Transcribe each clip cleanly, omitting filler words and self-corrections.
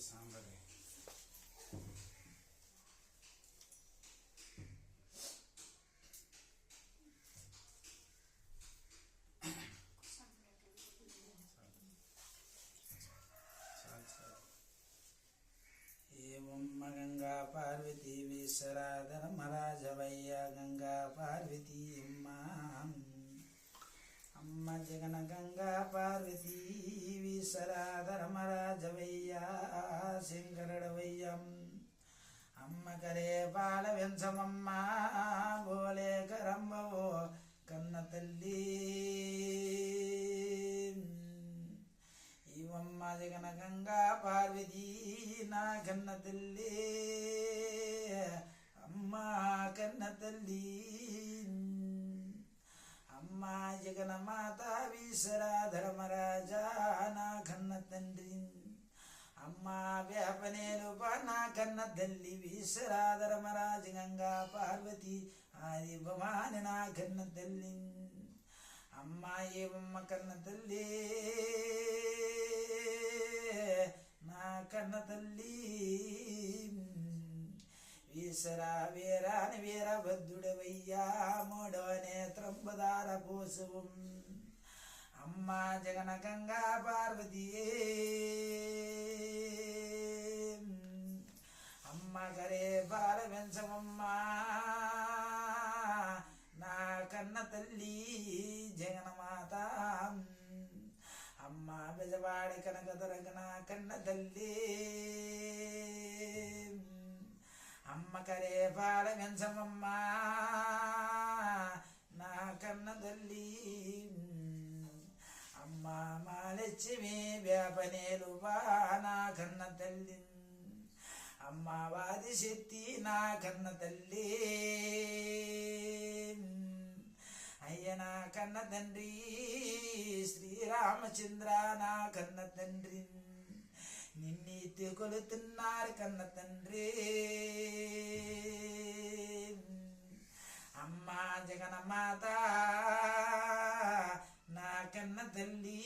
సాంబరి ఏమమ్మ గంగా పార్వతీ విశ్వరాధర మహారాజవయ్య గంగా పార్వతీ అమ్మ జగన గంగా పార్వతీ విశ్వరాధర మహారాజవయ్య శంకరుడవయ్యం అమ్మ కరే బాల వెంచమమ్మ బోలే కరంబవో కన్న తల్లి ఇవమ్మ జగన గంగా పార్వతీ నా కన్న తల్లి అమ్మ కన్న తల్లి అమ్మ జగన మాత విశ్వరాధర మహారాజా నా కన్న తండ్రి అమ్మ వేపనేలు నా కన్న తల్లి విశ్వరాధర మహారాజ గంగా పార్వతి ఆది భవాని నా కన్న తల్లి అమ్మ ఏవమ్మ కన్న తల్లి నా కన్న తల్లి ఈశ్వరా వీరాని వీరభద్రుడవయ్యా మూడో నేత్రంబుదార పోసువం అమ్మ జగన గంగా పార్వతీ అమ్మ గరే బాల వెంచమమ్మ నా కన్న తల్లి జగన్మాత అమ్మ బెజవాడి కనకదొరగ నా కన్న తల్లి అమ్మ కరే బాల వెంచమమ్మ నా కన్న తల్లి అమ్మ మాలక్ష్మి వేపనేలు నా కన్న తల్లి అమ్మ వాది శక్తి నా కన్న తల్లి అయ్య నా కన్న తండ్రి శ్రీరామచంద్ర నా కన్న తండ్రి నిన్నీతి కొలుతున్నారు కన్న తండ్రి అమ్మ జగన్మాత నా కన్న తల్లి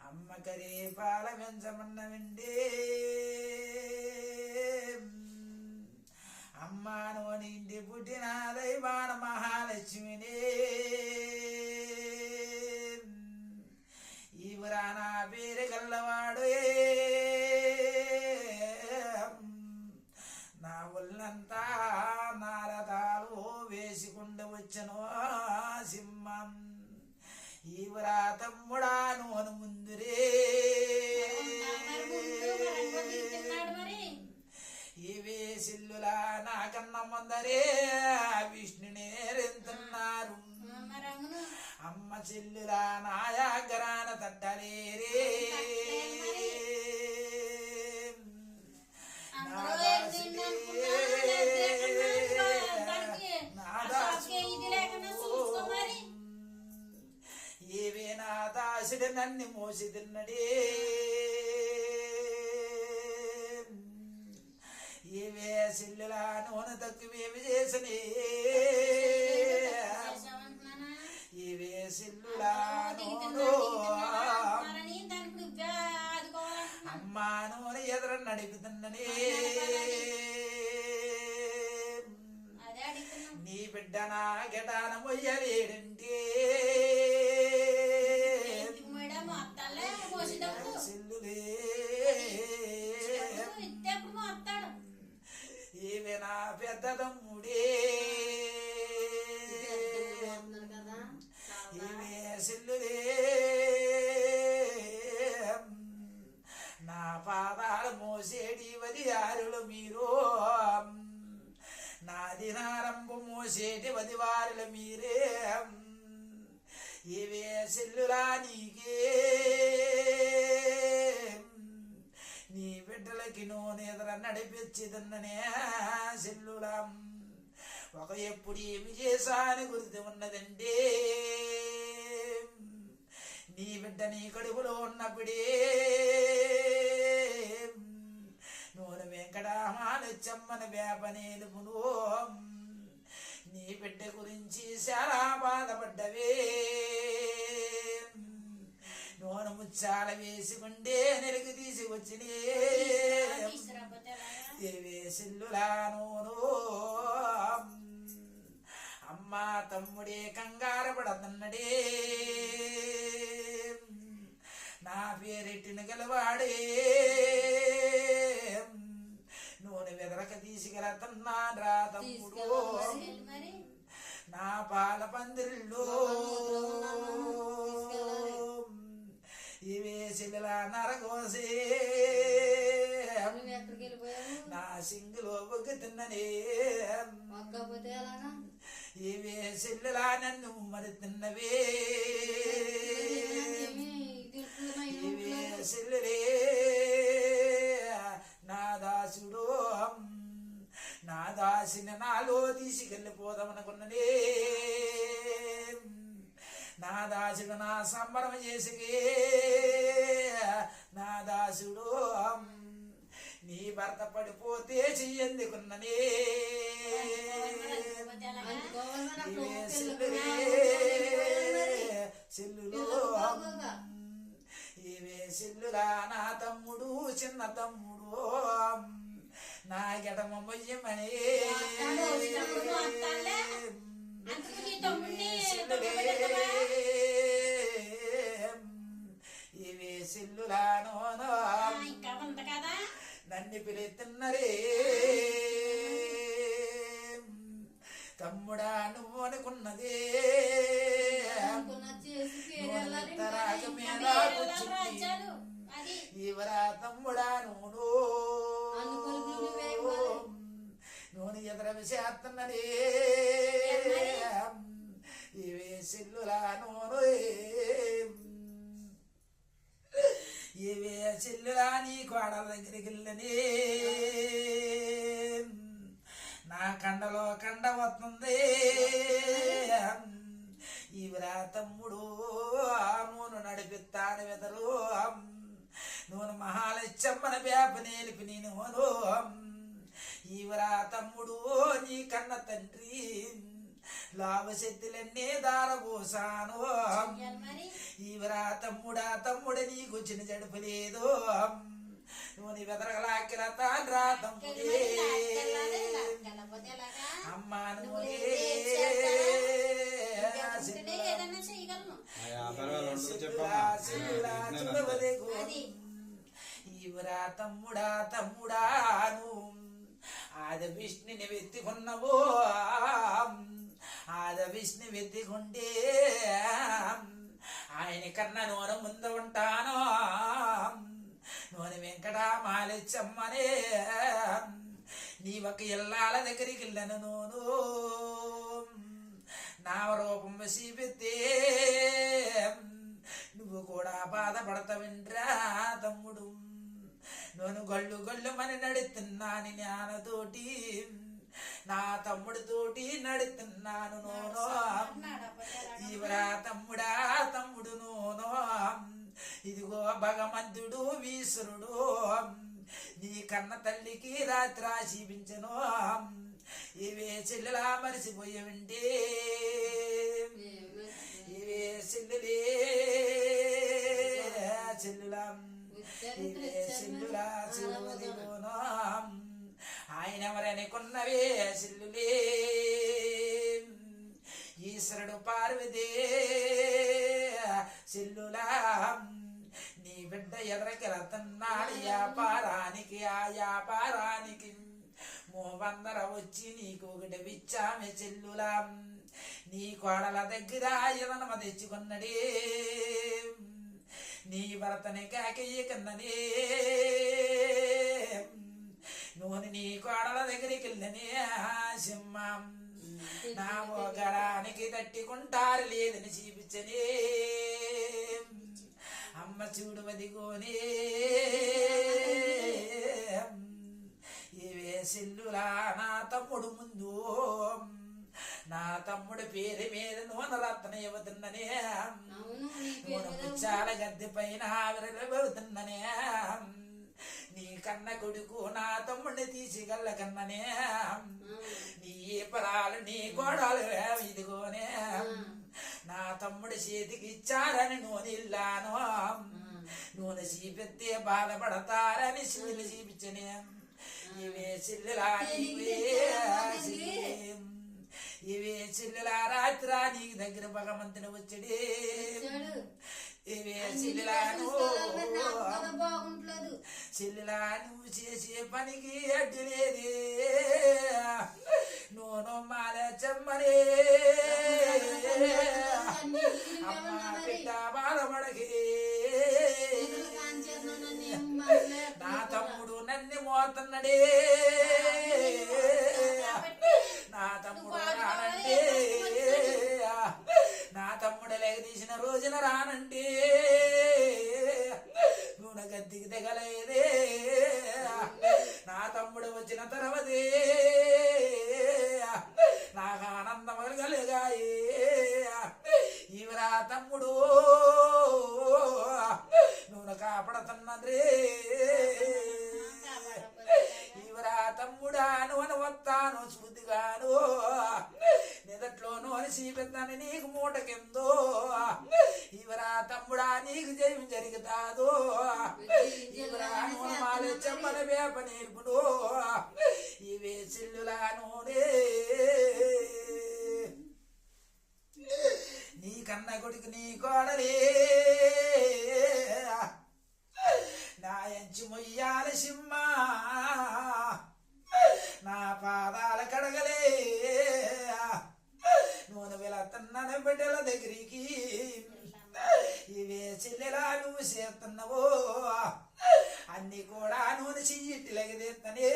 అమ్మ కరే పాల వెంచమన్న వెండే అమ్మ నోని ఇంటి పుట్టిన దైవాన మహాలక్ష్మినే ఈవురా నా పేరు గల్లవాడు నా ఒళ్ళంతా నారదాలు వేసుకుంటూ వచ్చను సింహం ఈవురా తమ్ముడా నోను ముందురే ఇవే సిల్లులా నా కన్న ముందరే విష్ణునే రెంతున్నారు అమ్మ చెల్లులా నాయాగరాన తట్టలేరే ఏవే నా దాసుడు నన్ను మోసి తిన్నడే ఏవే సిల్లులా నూనె తక్కువేమి చేసనే ఏవే సిల్లులా అమ్మా నూనె ఎదుర నడుపుతున్ననే నీ బిడ్డ నా గటాన మొయ్యలేడంటే సిల్లులే ఏవే నా పెద్ద తమ్ముడే ఏవే సిల్లులే నా పాదాలు మోసేటి వదివారులు మీరు నా దినారంభు మోసేటి వదివారులు మీరే ఏవే సిల్లులా నీకే నీ బిడ్డలకి నూనె ఎదుర నడిపించిదన్ననే సెల్లులా ఒక ఎప్పుడు ఏమి చేశాని గుర్తు ఉన్నదంటే నీ బిడ్డ నీ కడుపులో ఉన్నప్పుడే నూనె వెంకటామాలచ్చమ్మని వేపనేలుపును నీ బిడ్డ గురించి చాలా బాధపడ్డవే నూనె ముచ్చాల వేసుకుండే నెలకు తీసుకొచ్చినే ఏవే సిల్లులాను అమ్మా తమ్ముడే కంగారు పడతన్నడే నా పేరెట్టిన గలవాడే నూనె వెదరక తీసుకెళుతున్నా రా తమ్ముడు నా పాల పందిరిలో ఇవే సిల్ల నరగోసే నా సింగులో బొగ్గుతున్ననే ఇవే సిల్లలా నన్ను మరి తిన్నవే ఇవే సిల్లలే నా దాసుడు నా దాసిన నాలో తీసుకెళ్ళిపోదామనుకున్ననే నా దాసుడు నా సంబరం చేసిగే నా దాసుడు నీ భర్త పడిపోతే చెయ్యందుకున్ననే సిల్లులో ఇవే సిల్లులా నా తమ్ముడు చిన్న తమ్ముడు నా గెడమ మొయ్యమనే ఇవే సిల్లులానో నన్ను పిలుతున్నరే తమ్ముడా నువ్వు అనుకున్నదే ఇవరా తమ్ముడా నువ్వు నూనె ఎదుర విషాత్తన్నదే ఇవే సిల్లులా నూనె ఇవే సిల్లులా నీ కోడల దగ్గరికి వెళ్ళనే నా కండలో కండ వస్తుంది ఇవరా తమ్ముడు నూనె నడిపిస్తాను వెదరు నూనె మహాలచ్చమ్మన వేప నేలిపి నేను ఇవరా తమ్ముడు నీ కన్న తండ్రి లాభశక్తులన్నీ దారపోసాను ఇవరా తమ్ముడా తమ్ముడు నీకు చిన్న జడుపులేదు నూనె వెదరగలాకిల తాండ్రా తమ్ముడే అమ్మా నూనె ఇవరా తమ్ముడా తమ్ముడాను ఆద విష్ణుని వెత్తికున్నవో ఆద విష్ణు వెత్తికుంటే ఆయన కన్నా నూనె ముందు ఉంటాను నూనె వెంకటమాలచ్చమ్మనే నీ ఒక ఇల్లాల దగ్గరికి వెళ్ళను నూను నా రూపం వసీపెత్తే నువ్వు కూడా బాధపడతావింట్రా తమ్ముడు నూనె గొళ్ళు గొళ్ళు మని నడుతున్నాను జ్ఞానతోటి నా తమ్ముడితోటి నడుతున్నాను నూనో ఇవరా తమ్ముడా తమ్ముడు నూనో ఇదిగో భగవంతుడు ఈశ్వరుడు నీ కన్న తల్లికి రాత్రి ఆశీపించను ఇవే చెల్లెలా మరిసిపోయేవంటే ఇవే చెల్లెలే చెల్లులా ఇవే చెల్లులా చెల్లుదిగోను ఆయన ఎవరనుకున్నవే చెల్లులే ఈశ్వరుడు పార్వదే చెల్లులా నీ బిడ్డ ఎదరకెళ్తున్నాడు వ్యాపారానికి ఆ వ్యాపారానికి మూవందర వచ్చి నీకు ఒకటి విచ్చామె చెల్లులా నీ కోడల దగ్గర ఎదనమ తెచ్చుకున్నడే నీ భర్తని కాకయ్య కన్ననే నూనె నీ కోడల దగ్గరికి వెళ్ళనే సింహం నా ఓగరానికి తట్టుకుంటారు లేదని చూపించనే అమ్మ చూడు వదిగోనే ఇవే సిల్లులా నా తమ్ముడు ముందు నా తమ్ముడు పేరు మీద నూనె రత్న ఇవ్వతున్ననే నూనె పుచ్చాల గద్దె పైన విరగబడుతున్ననే నీ కన్న కొడుకు నా తమ్ముడిని తీసిగల్ల కన్ననే నీ పరాలు నీ గోడాలు ఇదిగోనే నా తమ్ముడి చేతికి ఇచ్చారని నూనె ఇల్లాను నూనె చీపెత్తే బాధపడతారని సిల్లులు చీపించనే ఇవే సిల్లులా ఇవే సిల్లులా రాత్రా నీకు దగ్గర భగవంతుని వచ్చడి ఇవే సిల్లులాను సిల్లులా నువ్వు చేసే పనికి అడ్డు లేదే నూనె మాల చెమ్మనే అమ్మ బిడ్డ బాధపడకే నా తమ్ముడు నన్ను మోతున్నాడే నా తమ్ముడు రానంటే నా తమ్ముడు లెగదీసిన రోజున రానంటే నూనె గద్దికి తెగలేదే నా తమ్ముడు వచ్చిన తర్వాతే నాకు ఆనందం కలగాయే ఇవరా తమ్ముడు నూనె కాపాడుతున్నదే ఇవరా తమ్ముడాను అని వస్తాను స్మృతిగాను నిదట్లోను అని చీపెత్తాను నీకు మూట కిందో ఇవరా తమ్ముడా నీకు జయం జరుగుతాదో ఇవరా నూనె మాలే చెమ్మల వేప నేర్పుడు ఇవే సిల్లులా నూనె నీ కన్న కొడుకు నీ కోడలే నా ఎంచి మొయ్యాల సింహ నా పాదాల కడగలే నూనె వెళుతున్న బిడ్డల దగ్గరికి ఇవే చెల్లెలా నువ్వు చేస్తున్నావో అన్ని కూడా నూనె చెయ్యిట్టి లెగదెత్తనే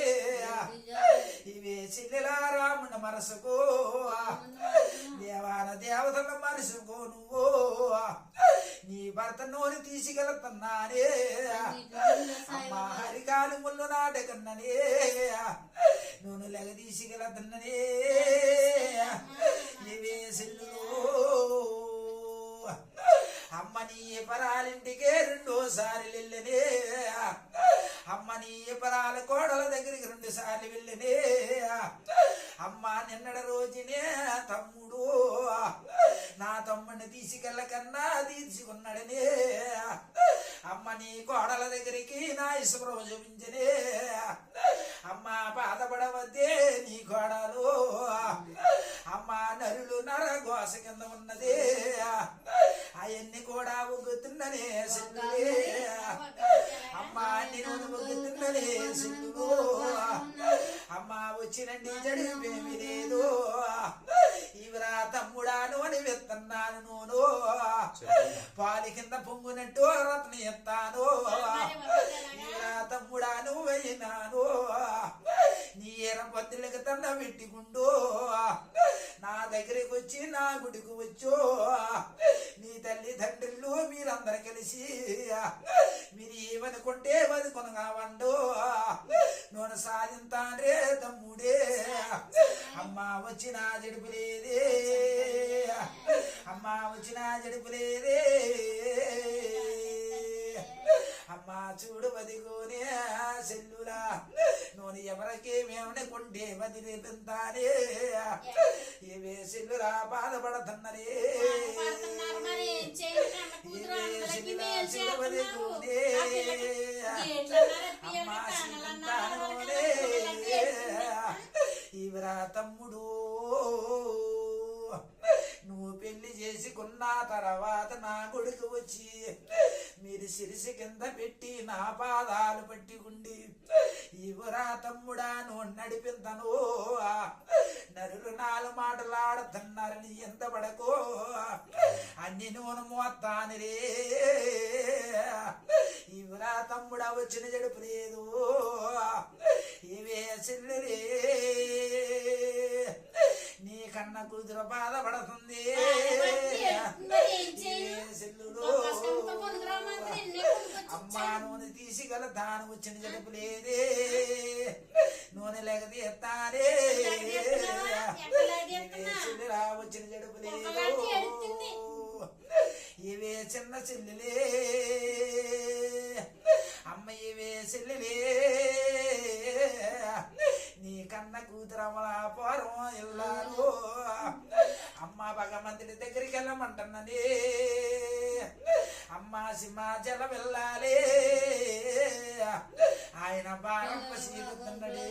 ఇవే చెల్లెలా రామున్న మనసుకో దేవాన దేవతల మనసుకో నువ్వు నీ భర్త నూనె తీసుకెళ్తున్నానే అమ్మా హరికాలు ముళ్ళు నాటకన్ననే నూనె లెగ తీసుకెళ్తున్ననే ఇవే చెల్లు అమ్మ నీ పరాలింటికే రెండోసారి వెళ్ళనే అమ్మ నీ పరాల కోడల దగ్గరికి 2 సార్లు వెళ్ళనే అమ్మ నిన్నడ రోజునే తమ్ముడు నా తమ్ముడిని తీసుకెళ్ళకన్నా తీసుకున్నాడనే అమ్మ నీ కోడల దగ్గరికి నా ఇసుప్రభు చూపించనే అమ్మ బాధపడవద్దే నీ కోడలు అమ్మ నరులు నరగోస కింద ఉన్నదే అవన్నీ కూడా ఉగ్గుతున్ననే సిల్లులే అమ్మ నేను ఉగ్గుతున్ననే సిల్లు అమ్మ వచ్చినండి జడిపేమి లేదు ఇవరా తమ్ముడాను అని వెత్తన్నాను నూను పాలి కింద పొంగునట్టు రత్న ఎత్తాను ఇవరా తమ్ముడాను అయినాను నీ ఎరం పత్తులకు తన్న పెట్టుకుంటూ నా దగ్గరికి వచ్చి నా గుడికి వచ్చో నీ తల్లిదండ్రులు మీరందరూ కలిసి మీరు ఏమనుకుంటే అది కొనగావండు నూనె సాధింతానే తమ్ముడే అమ్మ వచ్చిన జడుపులేదే అమ్మ వచ్చిన జడుపులేదే అమ్మ చూడు వదిగోనే సెల్లులా నూనె ఎవరికి మేమని కొంటే వదిలితానే ఇవే సెల్లులా బాధపడుతున్నరే ఇవే సెల్లులా వదిగోనే అమ్మ సిల్లుతానోనే ఇవరా తమ్ముడు నువ్వు పెళ్లి చేసుకున్న తర్వాత నా కొడుకు వచ్చి మీరు సిరిసి కింద పెట్టి నా పాదాలు పట్టుకుండి ఇవరా తమ్ముడా నువ్వు నడిపింతను నరులు 4 మాటలాడుతున్నారని ఎంత పడకో అన్ని నూనె మోత్తాను రే ఇవరా తమ్ముడా వచ్చిన జడుపు లేదు ఇవే చెల్లెలే నీ కన్న కూతురు బాధపడుతుంది అమ్మా నూనె తీసుకెళ్తాను వచ్చిన జడుపు లేదే నూనె లేకది ఎత్తానే వచ్చిన జడుపు లేదు ఇవే చిన్న చెల్లెలే అమ్మ ఇవే చెల్లెలే నీ కన్న కూతురమలాపురం ఇల్లాలు అమ్మ భగవంతుడి దగ్గరికి వెళ్ళమంటున్నది అమ్మ సింహాచల వెళ్ళాలి ఆయన బాణప్ప సీలుతున్నడే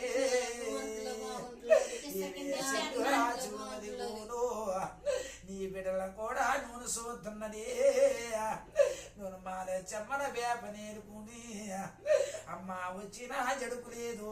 నీ బిడ్డల కూడా నూనె సోతున్నదే నూనె మాలే చెమ్మల వేప నేర్పుని అమ్మ వచ్చినా జడుపు లేదు